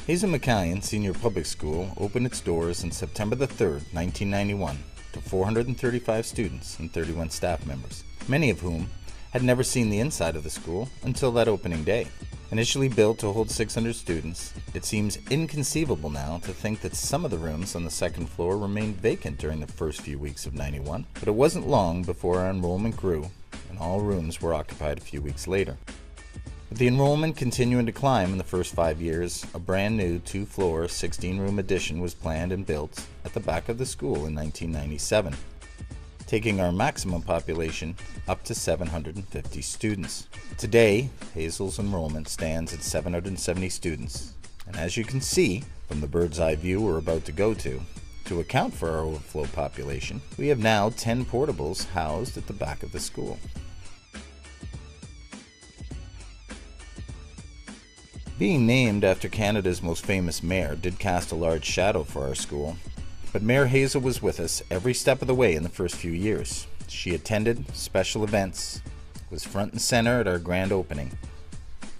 Hazel McCallion Senior Public School opened its doors on September the 3rd, 1991, to 435 students and 31 staff members, many of whom had never seen the inside of the school until that opening day. Initially built to hold 600 students, it seems inconceivable now to think that some of the rooms on the second floor remained vacant during the first few weeks of '91, but it wasn't long before our enrollment grew and all rooms were occupied a few weeks later. With the enrollment continuing to climb in the first 5 years, a brand new 2-floor, 16-room addition was planned and built at the back of the school in 1997, taking our maximum population up to 750 students. Today, Hazel's enrollment stands at 770 students, and as you can see from the bird's eye view we're about to go to account for our overflow population, we have now 10 portables housed at the back of the school. Being named after Canada's most famous mayor did cast a large shadow for our school, but Mayor Hazel was with us every step of the way in the first few years. She attended special events, was front and center at our grand opening,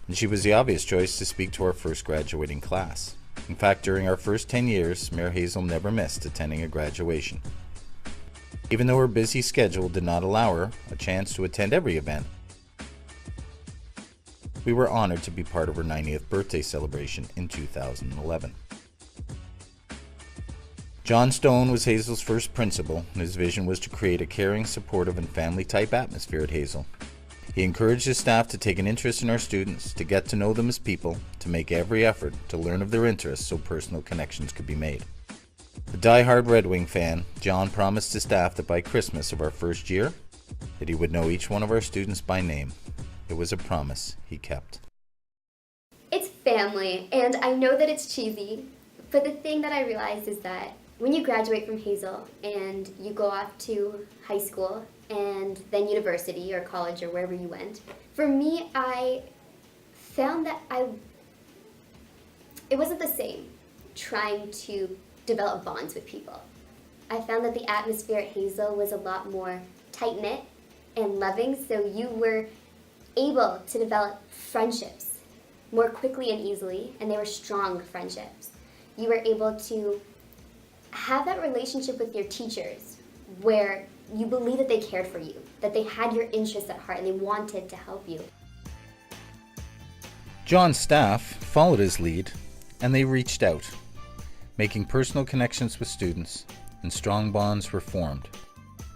and she was the obvious choice to speak to our first graduating class. In fact, during our first 10 years, Mayor Hazel never missed attending a graduation. Even though her busy schedule did not allow her a chance to attend every event, we were honored to be part of her 90th birthday celebration in 2011. John Stone was Hazel's first principal, and his vision was to create a caring, supportive, and family-type atmosphere at Hazel. He encouraged his staff to take an interest in our students, to get to know them as people, to make every effort to learn of their interests so personal connections could be made. A die-hard Red Wing fan, John promised his staff that by Christmas of our first year, that he would know each one of our students by name. It was a promise he kept. It's family, and I know that it's cheesy, but the thing that I realized is that when you graduate from Hazel and you go off to high school and then university or college or wherever you went, for me, I found that it wasn't the same trying to develop bonds with people. I found that the atmosphere at Hazel was a lot more tight-knit and loving, so you were able to develop friendships more quickly and easily, and they were strong friendships. You were able to have that relationship with your teachers where you believe that they cared for you, that they had your interests at heart and they wanted to help you. John's staff followed his lead, and they reached out, making personal connections with students, and strong bonds were formed.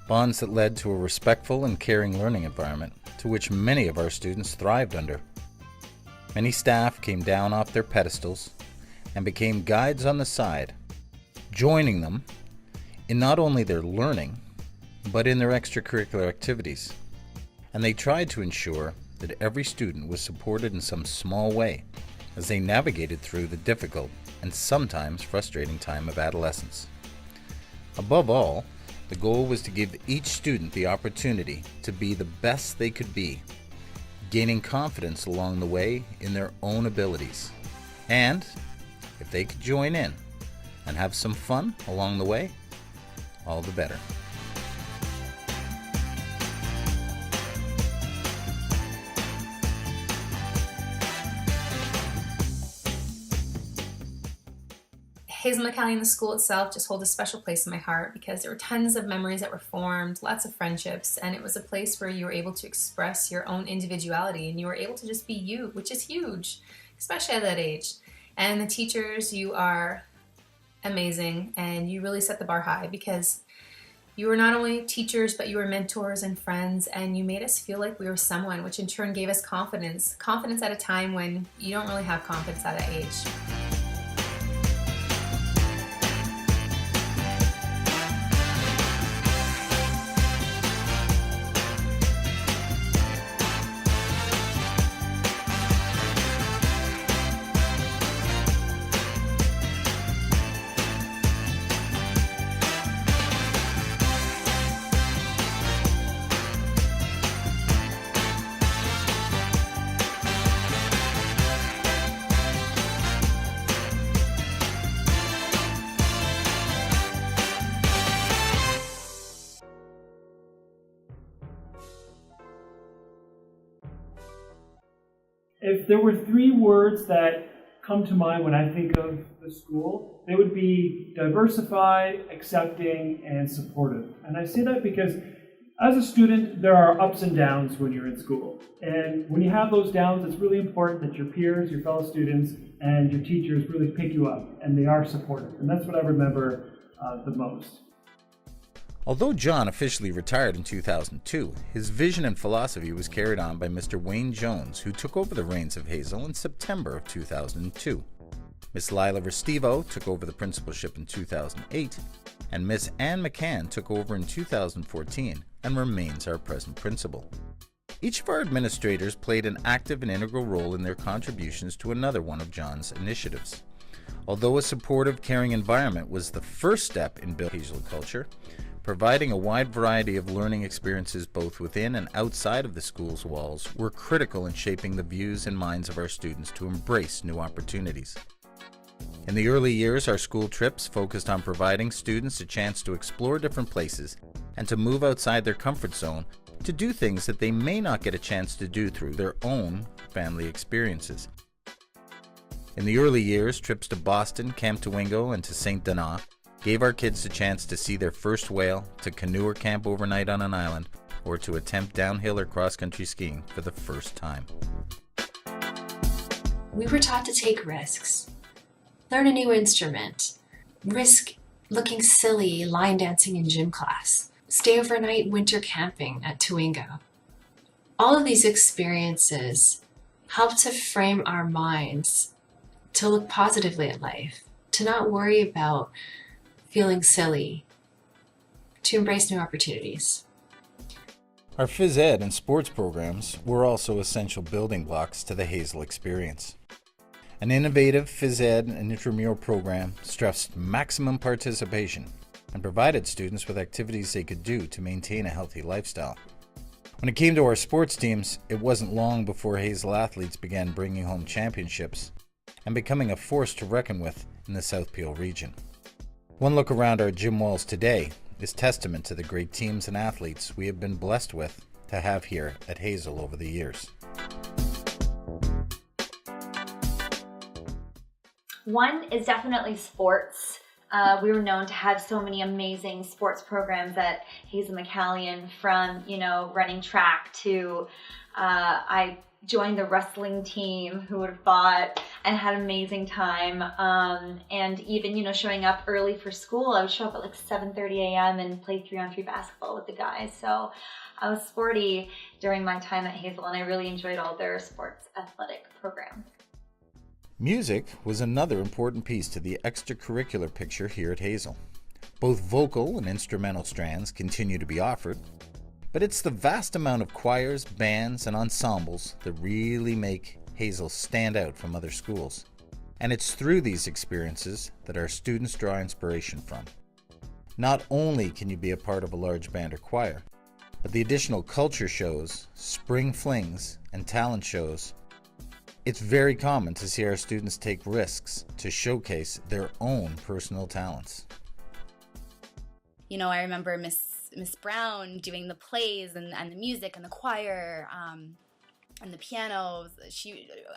Bonds that led to a respectful and caring learning environment to which many of our students thrived under. Many staff came down off their pedestals and became guides on the side, joining them in not only their learning, but in their extracurricular activities. And they tried to ensure that every student was supported in some small way as they navigated through the difficult and sometimes frustrating time of adolescence. Above all, the goal was to give each student the opportunity to be the best they could be, gaining confidence along the way in their own abilities. And if they could join in and have some fun along the way, all the better. Hazel McCallion, the school itself, just holds a special place in my heart because there were tons of memories that were formed, lots of friendships, and it was a place where you were able to express your own individuality and you were able to just be you, which is huge, especially at that age. And the teachers, you are amazing, and you really set the bar high because you were not only teachers, but you were mentors and friends, and you made us feel like we were someone, which in turn gave us confidence. Confidence at a time when you don't really have confidence at that age. If there were three words that come to mind when I think of the school, they would be diversified, accepting, and supportive. And I say that because as a student, there are ups and downs when you're in school. And when you have those downs, it's really important that your peers, your fellow students, and your teachers really pick you up, and they are supportive. And that's what I remember the most. Although John officially retired in 2002, his vision and philosophy was carried on by Mr. Wayne Jones, who took over the reins of Hazel in September of 2002. Miss Lila Restivo took over the principalship in 2008, and Miss Ann McCann took over in 2014 and remains our present principal. Each of our administrators played an active and integral role in their contributions to another one of John's initiatives. Although a supportive, caring environment was the first step in building Hazel culture, providing a wide variety of learning experiences both within and outside of the school's walls were critical in shaping the views and minds of our students to embrace new opportunities. In the early years, our school trips focused on providing students a chance to explore different places and to move outside their comfort zone to do things that they may not get a chance to do through their own family experiences. In the early years, trips to Boston, Camp Tawingo, and to St. Donat gave our kids a chance to see their first whale, to canoe or camp overnight on an island, or to attempt downhill or cross-country skiing for the first time. We were taught to take risks, learn a new instrument, risk looking silly line dancing in gym class, stay overnight winter camping at Tawingo. All of these experiences help to frame our minds to look positively at life, to not worry about feeling silly, to embrace new opportunities. Our phys ed and sports programs were also essential building blocks to the Hazel experience. An innovative phys ed and intramural program stressed maximum participation and provided students with activities they could do to maintain a healthy lifestyle. When it came to our sports teams, it wasn't long before Hazel athletes began bringing home championships and becoming a force to reckon with in the South Peel region. One look around our gym walls today is testament to the great teams and athletes we have been blessed with to have here at Hazel over the years. One is definitely sports. We were known to have so many amazing sports programs at Hazel McCallion, from, running track to I joined the wrestling team. Who would have thought? And had an amazing time. And even, showing up early for school. I would show up at like 7:30 a.m. and play 3-on-3 basketball with the guys. So I was sporty during my time at Hazel, and I really enjoyed all their sports athletic programs. Music was another important piece to the extracurricular picture here at Hazel. Both vocal and instrumental strands continue to be offered, but it's the vast amount of choirs, bands, and ensembles that really make Hazel stand out from other schools. And it's through these experiences that our students draw inspiration from. Not only can you be a part of a large band or choir, but the additional culture shows, spring flings, and talent shows. It's very common to see our students take risks to showcase their own personal talents. I remember Miss Brown doing the plays and the music and the choir and the piano.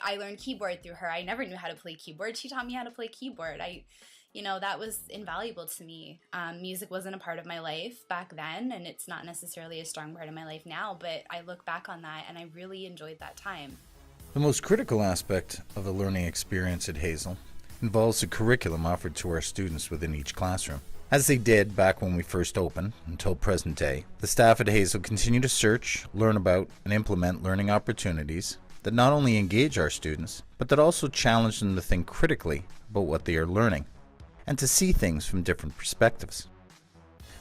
I learned keyboard through her. I never knew how to play keyboard. She taught me how to play keyboard. That was invaluable to me. Music wasn't a part of my life back then, and it's not necessarily a strong part of my life now, but I look back on that and I really enjoyed that time. The most critical aspect of the learning experience at Hazel involves the curriculum offered to our students within each classroom. As they did back when we first opened until present day, the staff at Hazel continue to search, learn about, and implement learning opportunities that not only engage our students, but that also challenge them to think critically about what they are learning and to see things from different perspectives.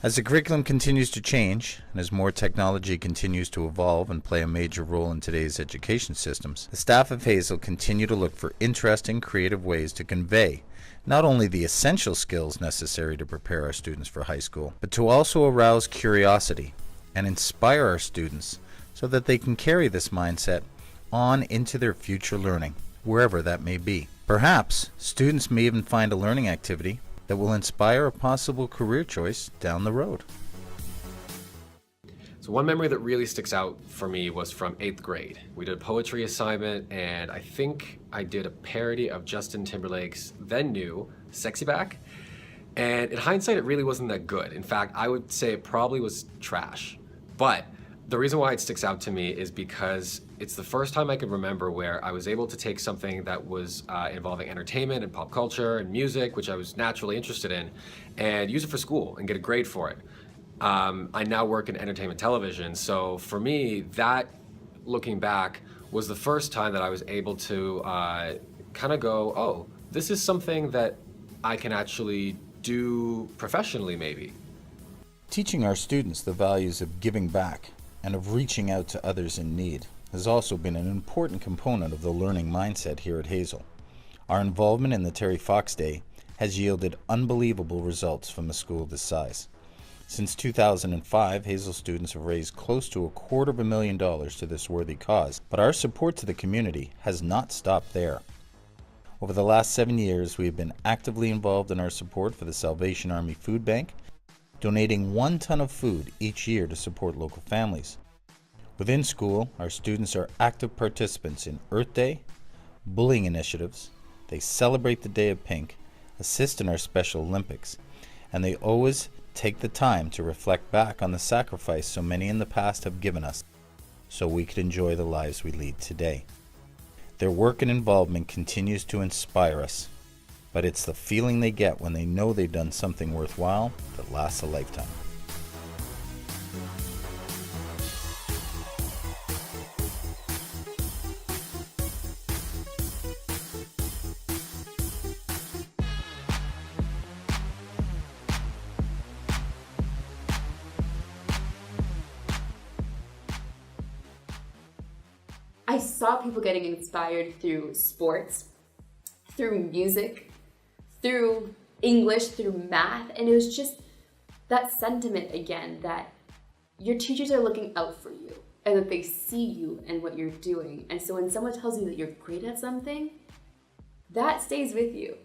As the curriculum continues to change, and as more technology continues to evolve and play a major role in today's education systems, the staff of Hazel continue to look for interesting, creative ways to convey not only the essential skills necessary to prepare our students for high school, but to also arouse curiosity and inspire our students so that they can carry this mindset on into their future learning, wherever that may be. Perhaps students may even find a learning activity that will inspire a possible career choice down the road. So one memory that really sticks out for me was from 8th grade. We did a poetry assignment, and I think I did a parody of Justin Timberlake's then new Sexy Back. And in hindsight, it really wasn't that good. In fact, I would say it probably was trash. But the reason why it sticks out to me is because it's the first time I can remember where I was able to take something that was involving entertainment and pop culture and music, which I was naturally interested in, and use it for school and get a grade for it. I now work in entertainment television, so for me, that, looking back, was the first time that I was able to kind of go, oh, this is something that I can actually do professionally, maybe. Teaching our students the values of giving back and of reaching out to others in need has also been an important component of the learning mindset here at Hazel. Our involvement in the Terry Fox Day has yielded unbelievable results from a school this size. Since 2005, Hazel students have raised close to $250,000 to this worthy cause, but our support to the community has not stopped there. Over the last 7 years, we have been actively involved in our support for the Salvation Army Food Bank, donating 1 ton of food each year to support local families. Within school, our students are active participants in Earth Day, bullying initiatives, they celebrate the Day of Pink, assist in our Special Olympics, and they always take the time to reflect back on the sacrifice so many in the past have given us so we could enjoy the lives we lead today. Their work and involvement continues to inspire us, but it's the feeling they get when they know they've done something worthwhile that lasts a lifetime. I saw people getting inspired through sports, through music, through English, through math, and it was just that sentiment again that your teachers are looking out for you and that they see you and what you're doing. And so when someone tells you that you're great at something, that stays with you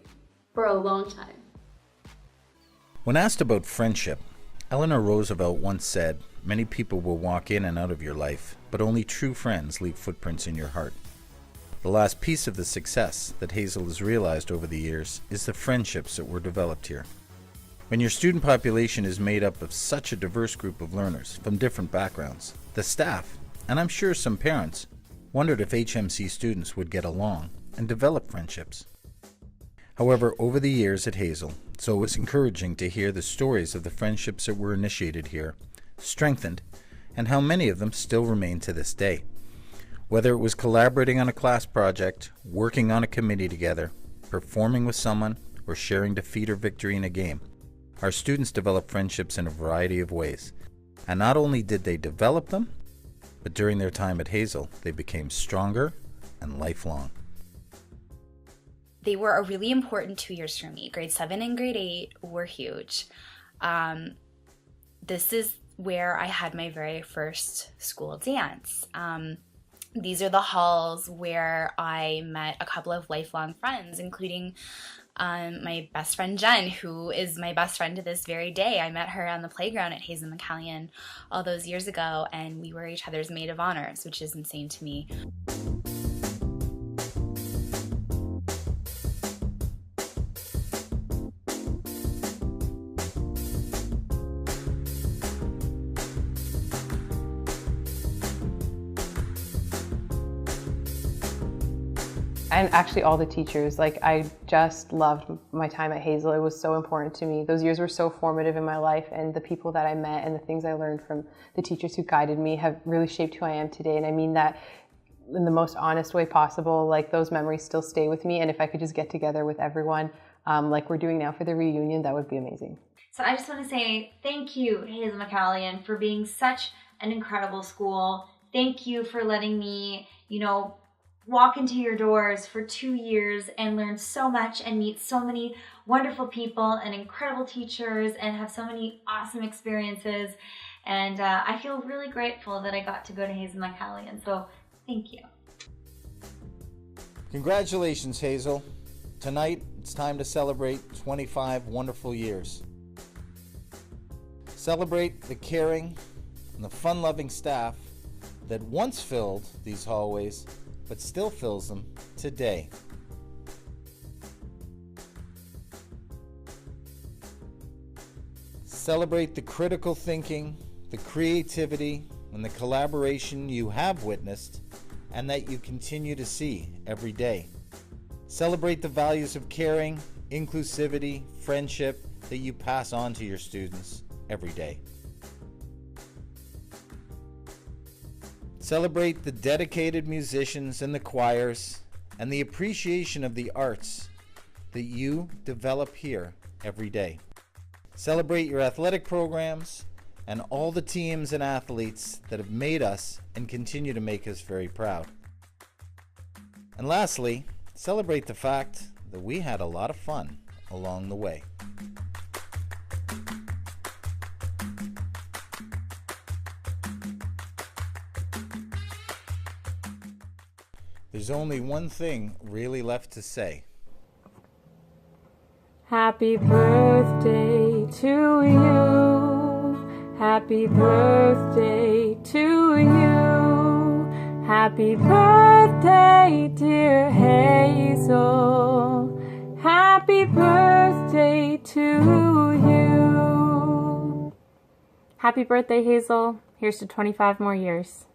for a long time. When asked about friendship, Eleanor Roosevelt once said, "Many people will walk in and out of your life, but only true friends leave footprints in your heart." The last piece of the success that Hazel has realized over the years is the friendships that were developed here. When your student population is made up of such a diverse group of learners from different backgrounds, the staff, and I'm sure some parents, wondered if HMC students would get along and develop friendships. However, over the years at Hazel, it's always encouraging to hear the stories of the friendships that were initiated here, strengthened, and how many of them still remain to this day. Whether it was collaborating on a class project, working on a committee together, performing with someone, or sharing defeat or victory in a game, our students developed friendships in a variety of ways. And not only did they develop them, but during their time at Hazel, they became stronger and lifelong. They were a really important 2 years for me. Grade 7 and grade 8 were huge. This is where I had my very first school dance. These are the halls where I met a couple of lifelong friends, including my best friend Jen, who is my best friend to this very day. I met her on the playground at Hazel McCallion all those years ago, and we were each other's maid of honors, which is insane to me. And actually all the teachers, I just loved my time at Hazel. It was so important to me. Those years were so formative in my life, and the people that I met and the things I learned from the teachers who guided me have really shaped who I am today. And I mean that in the most honest way possible. Those memories still stay with me, and if I could just get together with everyone like we're doing now for the reunion, that would be amazing. So I just want to say thank you, Hazel McCallion, for being such an incredible school. Thank you for letting me, walk into your doors for 2 years and learn so much and meet so many wonderful people and incredible teachers and have so many awesome experiences. And I feel really grateful that I got to go to Hazel McCallion. So thank you. Congratulations, Hazel. Tonight, it's time to celebrate 25 wonderful years. Celebrate the caring, and the fun-loving staff that once filled these hallways, but still fills them today. Celebrate the critical thinking, the creativity, and the collaboration you have witnessed and that you continue to see every day. Celebrate the values of caring, inclusivity, friendship that you pass on to your students every day. Celebrate the dedicated musicians and the choirs and the appreciation of the arts that you develop here every day. Celebrate your athletic programs and all the teams and athletes that have made us and continue to make us very proud. And lastly, celebrate the fact that we had a lot of fun along the way. There's only one thing really left to say. Happy birthday to you. Happy birthday to you. Happy birthday, dear Hazel. Happy birthday to you. Happy birthday, Hazel. Here's to 25 more years.